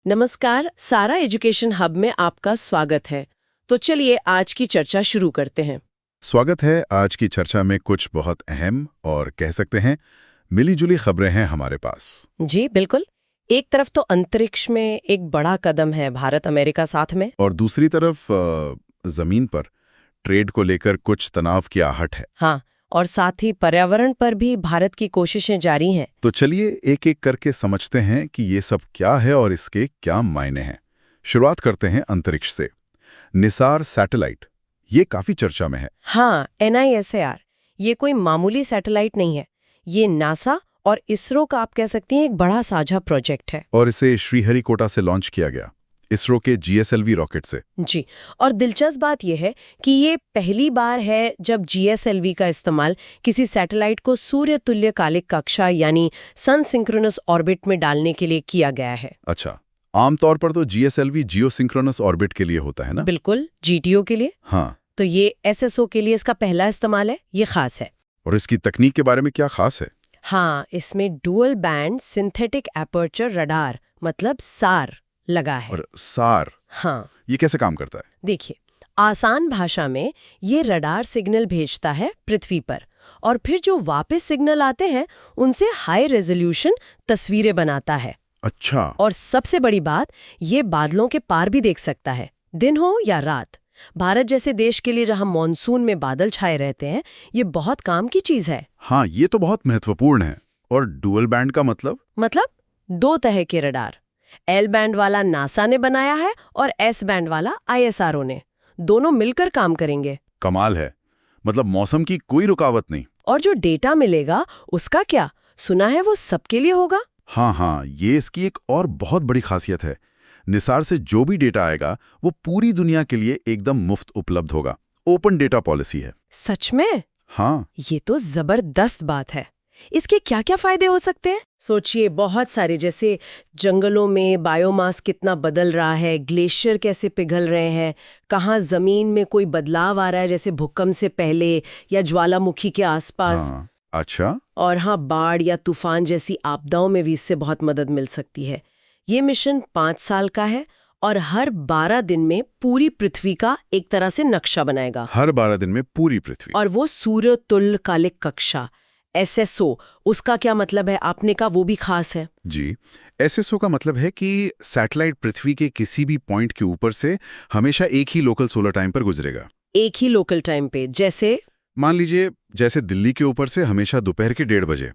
नमस्कार, सारा education hub में आपका स्वागत है। तो चलिए आज की चर्चा शुरू करते हैं। स्वागत है। आज की चर्चा में कुछ बहुत अहम और कह सकते हैं मिली-जुली खबरें हैं हमारे पास। जी बिल्कुल। एक तरफ तो अंतरिक्ष में एक बड़ा कदम है भारत अमेरिका साथ में। और दूसरी तरफ जमीन पर ट्रेड को लेकर कुछ तनाव की आहट है। हाँ, और साथ ही पर्यावरण पर भी भारत की कोशिशें जारी हैं। तो चलिए एक एक करके समझते हैं कि ये सब क्या है और इसके क्या मायने हैं। शुरुआत करते हैं अंतरिक्ष से। निसार सैटेलाइट, ये काफी चर्चा में है। हाँ, NISAR ये कोई मामूली सैटेलाइट नहीं है। ये नासा और इसरो का आप कह सकती हैं एक बड़ा साझा प्रोजेक्ट है। और इसे श्रीहरिकोटा से लॉन्च किया गया, इसरो के GSLV रॉकेट से। जी, और दिलचस्प बात यह है कि ये पहली बार है जब GSLV का इस्तेमाल किसी सैटेलाइट को सूर्य तुल्यकालिक कक्षा यानी सन सिंक्रोनस ऑर्बिट में डालने के लिए किया गया है। अच्छा, आमतौर पर तो GSLV जियोसिंक्रोनस ऑर्बिट के लिए होता है ना? बिल्कुल, GTO के लिए। हाँ। तो ये SSO के लिए इसका पहला इस्तेमाल है, ये खास है। और इसकी तकनीक के बारे में क्या खास है? हाँ, इसमें dual band synthetic aperture radar मतलब SAR लगा है। और सार, हाँ, ये कैसे काम करता है? देखिए, आसान भाषा में ये रडार सिग्नल भेजता है पृथ्वी पर और फिर जो वापस सिग्नल आते हैं उनसे हाई रेजोल्यूशन तस्वीरें बनाता है। अच्छा। और सबसे बड़ी बात, ये बादलों के पार भी देख सकता है, दिन हो या रात। भारत जैसे देश के लिए जहां मॉनसून में बादल छाए रहते हैं, ये बहुत काम की चीज है। हाँ, ये तो बहुत महत्वपूर्ण है। और डुअल बैंड का मतलब? मतलब दो तरह के रडार, L बैंड वाला नासा ने बनाया है और S बैंड वाला ISRO ने। दोनों मिलकर काम करेंगे। कमाल है। मतलब मौसम की कोई रुकावट नहीं। और जो डेटा मिलेगा उसका क्या, सुना है वो सबके लिए होगा। हाँ, ये इसकी एक और बहुत बड़ी खासियत है। निसार से जो भी डेटा आएगा वो पूरी दुनिया के लिए एकदम मुफ्त उपलब्ध होगा। ओपन डेटा पॉलिसी है। सच में? हाँ। ये तो जबरदस्त बात है। इसके क्या क्या फायदे हो सकते हैं? सोचिए, बहुत सारे, जैसे जंगलों में बायोमास कितना बदल रहा है, ग्लेशियर कैसे पिघल रहे हैं, कहाँ जमीन में कोई बदलाव आ रहा है जैसे भूकंप से पहले या ज्वालामुखी के आसपास। हाँ, अच्छा। और हाँ, बाढ़ या तूफान जैसी आपदाओं में भी इससे बहुत मदद मिल सकती है। ये मिशन 5 साल का है और हर 12 दिन में पूरी पृथ्वी का एक तरह से नक्शा बनाएगा। हर 12 दिन में पूरी पृथ्वी? और वो सूर्य तुल्यकालिक कक्षा SSO, उसका क्या मतलब है आपने कहा, वो भी खास है। जी, SSO का मतलब है कि सैटेलाइट पृथ्वी के किसी भी पॉइंट के ऊपर से हमेशा एक ही लोकल सोलर टाइम पर गुजरेगा। एक ही लोकल टाइम पे, जैसे मान लीजिए जैसे दिल्ली के ऊपर से हमेशा दोपहर के 1:30 बजे।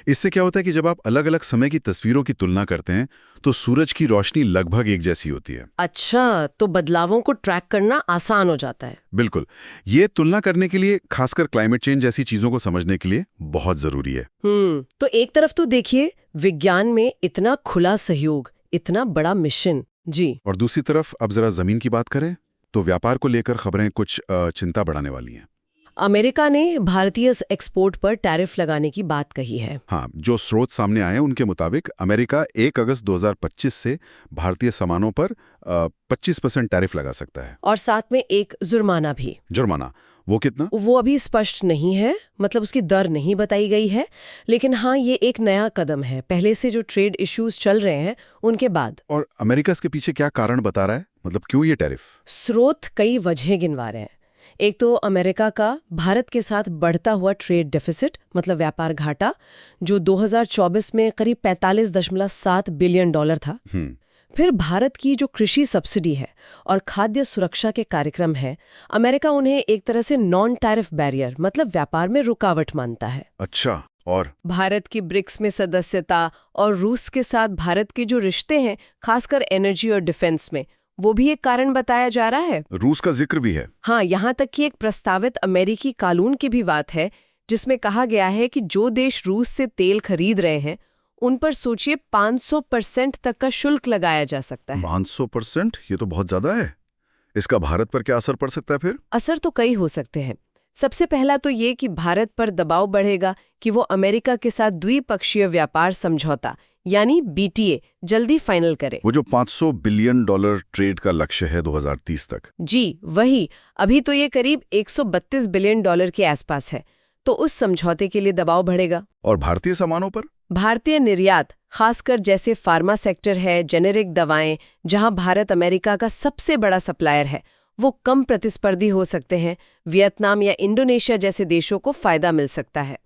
इससे क्या होता है कि जब आप अलग अलग समय की तस्वीरों की तुलना करते हैं तो सूरज की रोशनी लगभग एक जैसी होती है। अच्छा, तो बदलावों को ट्रैक करना आसान हो जाता है। बिल्कुल, ये तुलना करने के लिए, खासकर क्लाइमेट चेंज जैसी चीजों को समझने के लिए बहुत जरूरी है। तो एक तरफ तो देखिए विज्ञान में इतना खुला सहयोग, इतना बड़ा मिशन। जी। और दूसरी तरफ अब जरा जमीन की बात करें तो व्यापार को लेकर खबरें कुछ चिंता बढ़ाने वाली हैं। अमेरिका ने भारतीय एक्सपोर्ट पर टैरिफ लगाने की बात कही है। हाँ, जो स्रोत सामने आए हैं उनके मुताबिक अमेरिका 1 अगस्त 2025 से भारतीय सामानों पर 25% टैरिफ लगा सकता है। और साथ में एक जुर्माना भी। जुर्माना? वो कितना? वो अभी स्पष्ट नहीं है, मतलब उसकी दर नहीं बताई गई है। लेकिन हाँ, ये एक नया कदम है पहले से जो ट्रेड इश्यूज चल रहे हैं उनके बाद। और अमेरिका इसके पीछे क्या कारण बता रहा है? मतलब क्यों ये टैरिफ? स्रोत कई वजह गिनवा रहे हैं। एक तो अमेरिका का भारत के साथ बढ़ता हुआ ट्रेड डेफिसिट, मतलब व्यापार घाटा, जो 2024 में करीब $45.7 बिलियन था। फिर भारत की जो कृषि सब्सिडी है और खाद्य सुरक्षा के कार्यक्रम है, अमेरिका उन्हें एक तरह से नॉन टैरिफ बैरियर, मतलब व्यापार में रुकावट मानता है। अच्छा, और भारत की ब्रिक्स में सदस्यता और रूस के साथ भारत के जो रिश्ते हैं, खासकर एनर्जी और डिफेंस में, वो भी एक कारण बताया जा रहा है। रूस का जिक्र भी है। हाँ, यहाँ तक कि एक प्रस्तावित अमेरिकी कानून की भी बात है जिसमें कहा गया है कि जो देश रूस से तेल खरीद रहे हैं उन पर सोचिए 500% तक का शुल्क लगाया जा सकता है। 500%? ये तो बहुत ज्यादा है। इसका भारत पर क्या असर पड़ सकता है फिर? असर तो कई हो सकते हैं। सबसे पहला तो ये कि भारत पर दबाव बढ़ेगा कि वो अमेरिका के साथ द्विपक्षीय व्यापार समझौता यानी BTA जल्दी फाइनल करे। वो जो $500 बिलियन ट्रेड का लक्ष्य है 2030 तक। जी वही। अभी तो ये करीब $132 बिलियन के आसपास है, तो उस समझौते के लिए दबाव बढ़ेगा। और भारतीय सामानों पर? भारतीय निर्यात, खासकर जैसे फार्मा सेक्टर है, जेनेरिक दवाएं, जहां भारत अमेरिका का सबसे बड़ा सप्लायर है, वो कम प्रतिस्पर्धी हो सकते हैं। वियतनाम या इंडोनेशिया जैसे देशों को फायदा मिल सकता है।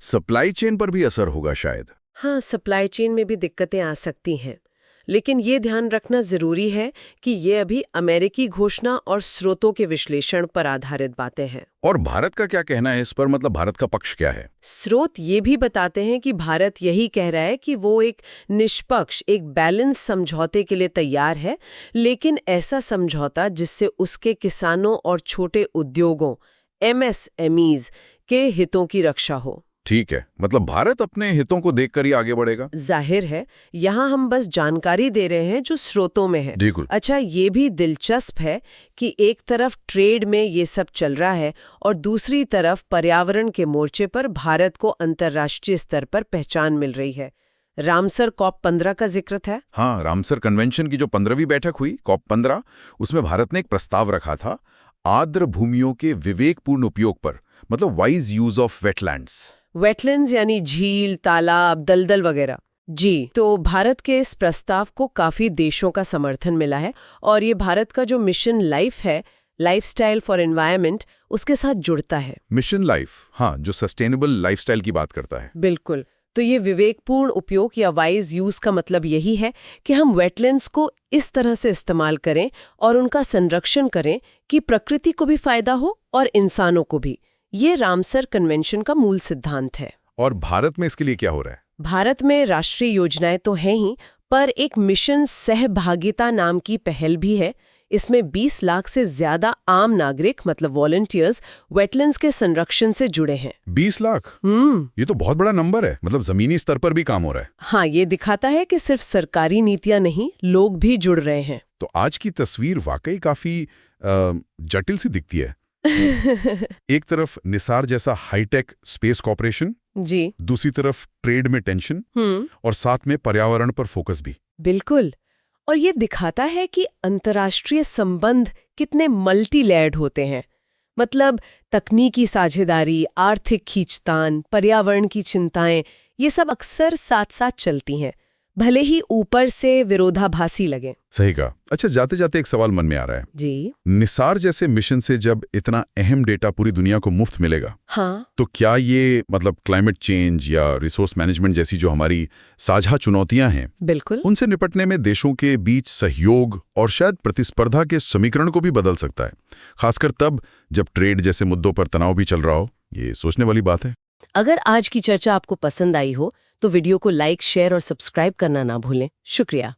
सप्लाई चेन पर भी असर होगा शायद। हाँ, सप्लाई चेन में भी दिक्कतें आ सकती हैं, लेकिन ये ध्यान रखना जरूरी है कि ये अभी अमेरिकी घोषणा और स्रोतों के विश्लेषण पर आधारित बातें हैं। और भारत का क्या कहना है इस पर, मतलब भारत का पक्ष क्या है? स्रोत ये भी बताते हैं कि भारत यही कह रहा है कि वो एक निष्पक्ष, एक बैलेंस समझौते के लिए तैयार है, लेकिन ऐसा समझौता जिससे उसके किसानों और छोटे उद्योगों MSMEs के हितों की रक्षा हो। ठीक है, मतलब भारत अपने हितों को देखकर ही आगे बढ़ेगा। जाहिर है, यहाँ हम बस जानकारी दे रहे हैं जो स्रोतों में है। बिल्कुल। अच्छा, ये भी दिलचस्प है कि एक तरफ ट्रेड में ये सब चल रहा है और दूसरी तरफ पर्यावरण के मोर्चे पर भारत को अंतर्राष्ट्रीय स्तर पर पहचान मिल रही है। रामसर COP15 का जिक्र था। हाँ, रामसर कन्वेंशन की जो 15वीं बैठक हुई COP15, उसमें भारत ने एक प्रस्ताव रखा था आर्द्र भूमियों के विवेकपूर्ण उपयोग पर, मतलब wise use of wetlands. Wetlands यानी झील, तालाब, दलदल वगैरह। जी, तो भारत के इस प्रस्ताव को काफी देशों का समर्थन मिला है और ये भारत का जो मिशन लाइफ है, लाइफस्टाइल फॉर एनवायरनमेंट, उसके साथ जुड़ता है। मिशन लाइफ, हाँ, जो सस्टेनेबल लाइफस्टाइल की बात करता है। बिल्कुल। तो ये विवेकपूर्ण उपयोग या वाइज यूज का मतलब यही है कि हम वेटलैंड्स को इस तरह से इस्तेमाल करें और उनका संरक्षण करें कि प्रकृति को भी फायदा हो और इंसानों को भी। ये रामसर कन्वेंशन का मूल सिद्धांत है। और भारत में इसके लिए क्या हो रहा है? भारत में राष्ट्रीय योजनाएं तो हैं ही, पर एक मिशन सहभागिता नाम की पहल भी है। इसमें 20 लाख से ज्यादा आम नागरिक, मतलब वॉलंटियर्स, वेटलैंड्स के संरक्षण से जुड़े हैं। 20 लाख? ये तो बहुत बड़ा नंबर है, मतलब जमीनी स्तर पर भी काम हो रहा है। हाँ, ये दिखाता है कि सिर्फ सरकारी नीतियां नहीं, लोग भी जुड़ रहे हैं। तो आज की तस्वीर वाकई काफी जटिल सी दिखती है। एक तरफ निसार जैसा हाईटेक स्पेस कॉर्पोरेशन, जी, दूसरी तरफ ट्रेड में टेंशन, और साथ में पर्यावरण पर फोकस भी। बिल्कुल। और ये दिखाता है कि अंतर्राष्ट्रीय संबंध कितने मल्टी लेयर्ड होते हैं। मतलब तकनीकी साझेदारी, आर्थिक खींचतान, पर्यावरण की चिंताएं, ये सब अक्सर साथ साथ चलती हैं, भले ही ऊपर से विरोधाभासी लगे। सही कहा। अच्छा, जाते जाते एक सवाल मन में आ रहा है। जी। निसार जैसे मिशन से जब इतना अहम डेटा पूरी दुनिया को मुफ्त मिलेगा, हाँ, तो क्या ये मतलब क्लाइमेट चेंज या रिसोर्स मैनेजमेंट जैसी जो हमारी साझा चुनौतियां हैं, बिल्कुल, उनसे निपटने में देशों के बीच सहयोग और शायद प्रतिस्पर्धा के समीकरण को भी बदल सकता है, खासकर तब जब ट्रेड जैसे मुद्दों पर तनाव भी चल रहा हो? ये सोचने वाली बात है। अगर आज की चर्चा आपको पसंद आई हो तो वीडियो को लाइक, शेयर और सब्सक्राइब करना ना भूलें। शुक्रिया।